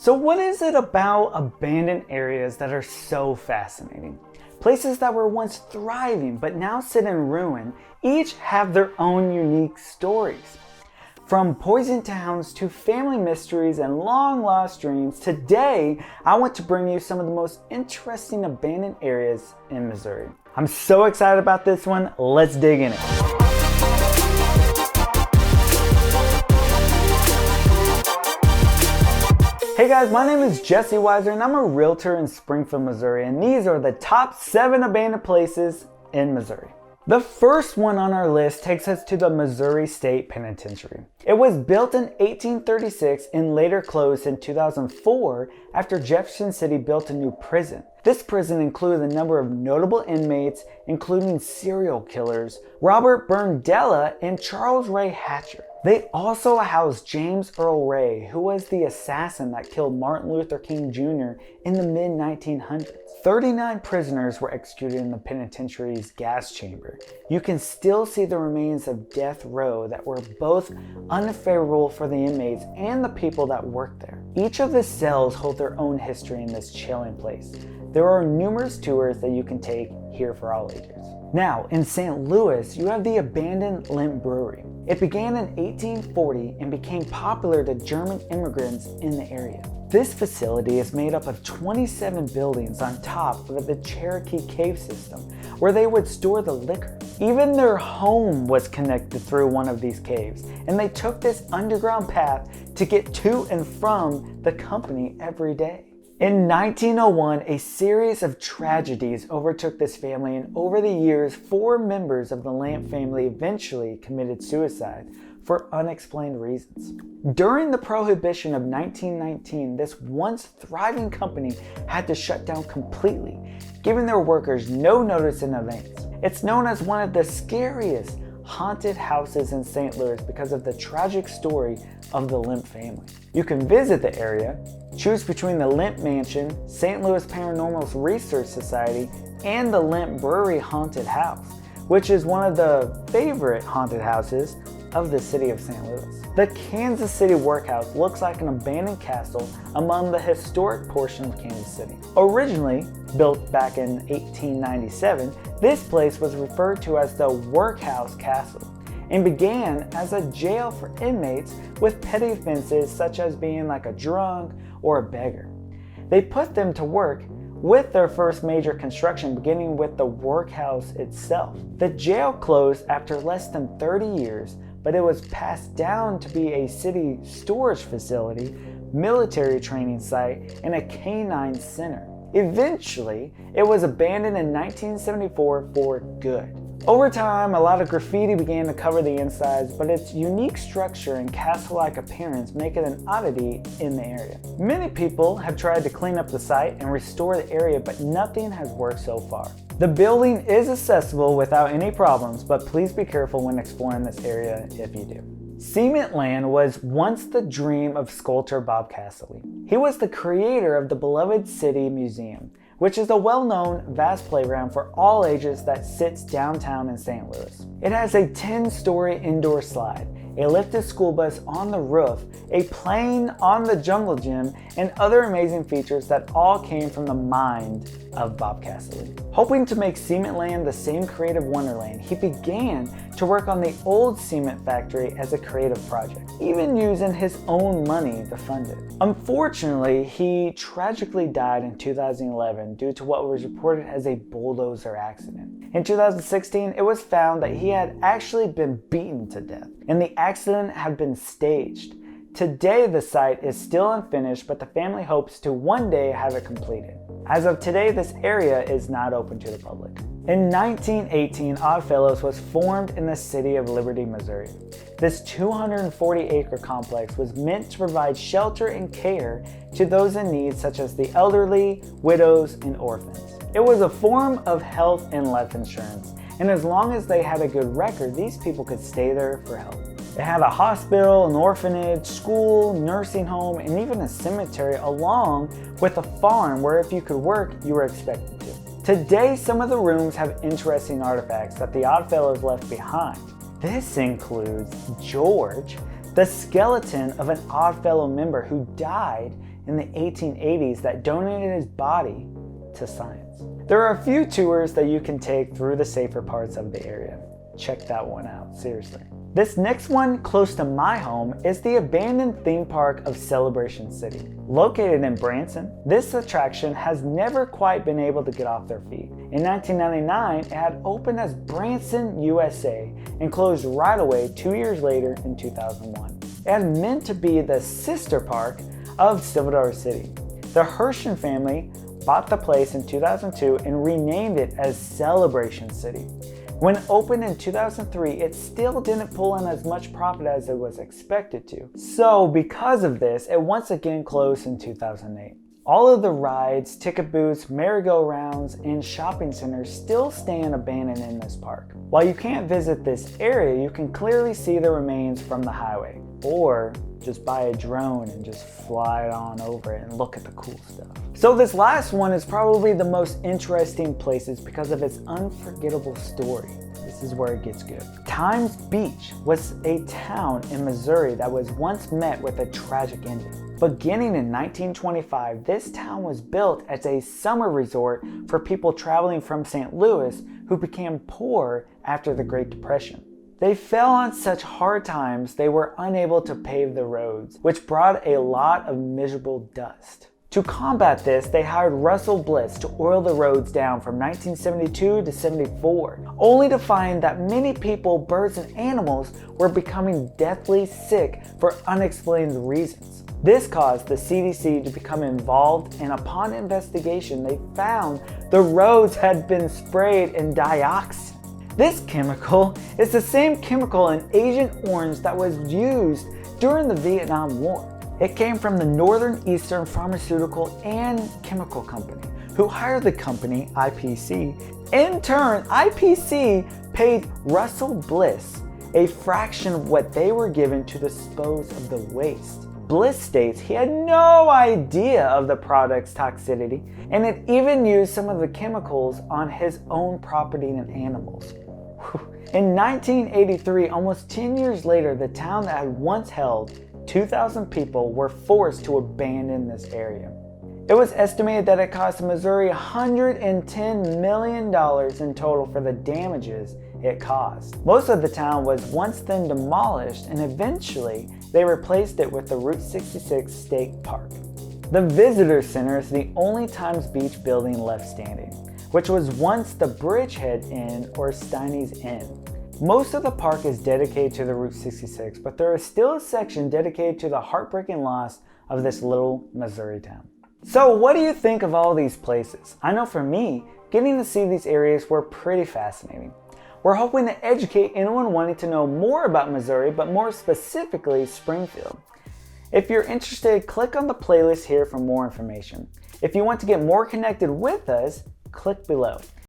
So what is it about abandoned areas that are so fascinating? Places that were once thriving but now sit in ruin, each have their own unique stories. From poison towns to family mysteries and long lost dreams, today I want to bring you some of the most interesting abandoned areas in Missouri. I'm so excited about this one, let's dig in it. Hey guys, my name is Jesse Weiser and I'm a realtor in Springfield, Missouri, and these are the top 7 abandoned places in Missouri. The first one on our list takes us to the Missouri State Penitentiary. It was built in 1836 and later closed in 2004 after Jefferson City built a new prison. This prison included a number of notable inmates, including serial killers Robert Burndella and Charles Ray Hatcher. They also housed James Earl Ray, who was the assassin that killed Martin Luther King Jr. in the mid-1900s. 39 prisoners were executed in the penitentiary's gas chamber. You can still see the remains of death row that were both unfavorable for the inmates and the people that worked there. Each of the cells hold their own history in this chilling place. There are numerous tours that you can take here for all ages. Now, in St. Louis, you have the abandoned Lemp Brewery. It began in 1840 and became popular to German immigrants in the area. This facility is made up of 27 buildings on top of the Cherokee cave system, where they would store the liquor. Even their home was connected through one of these caves, and they took this underground path to get to and from the company every day. In 1901, a series of tragedies overtook this family, and over the years, 4 members of the Lemp family eventually committed suicide for unexplained reasons. During the Prohibition of 1919, this once thriving company had to shut down completely, giving their workers no notice in advance. It's known as one of the scariest haunted houses in St. Louis because of the tragic story of the Lemp family. You can visit the area, choose between the Lemp Mansion, St. Louis Paranormal Research Society, and the Lemp Brewery Haunted House, which is one of the favorite haunted houses of the city of St. Louis. The Kansas City Workhouse looks like an abandoned castle among the historic portion of Kansas City. Originally built back in 1897, this place was referred to as the Workhouse Castle and began as a jail for inmates with petty offenses such as being like a drunk or a beggar. They put them to work with their first major construction, beginning with the workhouse itself. The jail closed after less than 30 years, but it was passed down to be a city storage facility, military training site, and a canine center. Eventually, it was abandoned in 1974 for good. Over time, a lot of graffiti began to cover the insides, but its unique structure and castle-like appearance make it an oddity in the area. Many people have tried to clean up the site and restore the area, but nothing has worked so far. The building is accessible without any problems, but please be careful when exploring this area if you do. Cementland was once the dream of sculptor Bob Castle. He was the creator of the beloved City Museum, which is a well-known, vast playground for all ages that sits downtown in St. Louis. It has a 10-story indoor slide, a lifted school bus on the roof, a plane on the jungle gym, and other amazing features that all came from the mind of Bob Castle. Hoping to make Cementland the same creative wonderland, he began to work on the old cement factory as a creative project, even using his own money to fund it. Unfortunately, he tragically died in 2011 due to what was reported as a bulldozer accident. In 2016, it was found that he had actually been beaten to death, and the accident had been staged. Today, the site is still unfinished, but the family hopes to one day have it completed. As of today, this area is not open to the public. In 1918, Oddfellows was formed in the city of Liberty, Missouri. This 240-acre complex was meant to provide shelter and care to those in need, such as the elderly, widows, and orphans. It was a form of health and life insurance, and as long as they had a good record, these people could stay there for help. It had a hospital, an orphanage, school, nursing home, and even a cemetery, along with a farm where if you could work, you were expected to. Today, some of the rooms have interesting artifacts that the Oddfellows left behind. This includes George, the skeleton of an Oddfellow member who died in the 1880s that donated his body to science. There are a few tours that you can take through the safer parts of the area. Check that one out, seriously. This next one, close to my home, is the abandoned theme park of Celebration City. Located in Branson, this attraction has never quite been able to get off their feet. In 1999, it had opened as Branson, USA, and closed right away 2 years later in 2001. It had meant to be the sister park of Silver City. The Hershen family bought the place in 2002 and renamed it as Celebration City. When opened in 2003, it still didn't pull in as much profit as it was expected to. So because of this, it once again closed in 2008. All of the rides, ticket booths, merry-go-rounds, and shopping centers still stand abandoned in this park. While you can't visit this area, you can clearly see the remains from the highway. Or just buy a drone and just fly it on over it and look at the cool stuff. So this last one is probably the most interesting places because of its unforgettable story. This is where it gets good. Times Beach was a town in Missouri that was once met with a tragic ending. Beginning in 1925, this town was built as a summer resort for people traveling from St. Louis who became poor after the Great Depression. They fell on such hard times they were unable to pave the roads, which brought a lot of miserable dust. To combat this, they hired Russell Bliss to oil the roads down from 1972 to 74, only to find that many people, birds, and animals were becoming deathly sick for unexplained reasons. This caused the CDC to become involved, and upon investigation, they found the roads had been sprayed in dioxin. This chemical is the same chemical in Agent Orange that was used during the Vietnam War. It came from the Northern Eastern Pharmaceutical and Chemical Company, who hired the company, IPC. In turn, IPC paid Russell Bliss a fraction of what they were given to dispose of the waste. Bliss states he had no idea of the product's toxicity and had even used some of the chemicals on his own property and animals. In 1983, almost 10 years later, the town that had once held 2,000 people were forced to abandon this area. It was estimated that it cost Missouri $110 million in total for the damages it caused. Most of the town was once then demolished, and eventually they replaced it with the Route 66 State Park. The Visitor Center is the only Times Beach building left standing, which was once the Bridgehead Inn or Steiny's Inn. Most of the park is dedicated to the Route 66, but there is still a section dedicated to the heartbreaking loss of this little Missouri town. So what do you think of all these places? I know for me, getting to see these areas were pretty fascinating. We're hoping to educate anyone wanting to know more about Missouri, but more specifically Springfield. If you're interested, click on the playlist here for more information. If you want to get more connected with us, click below.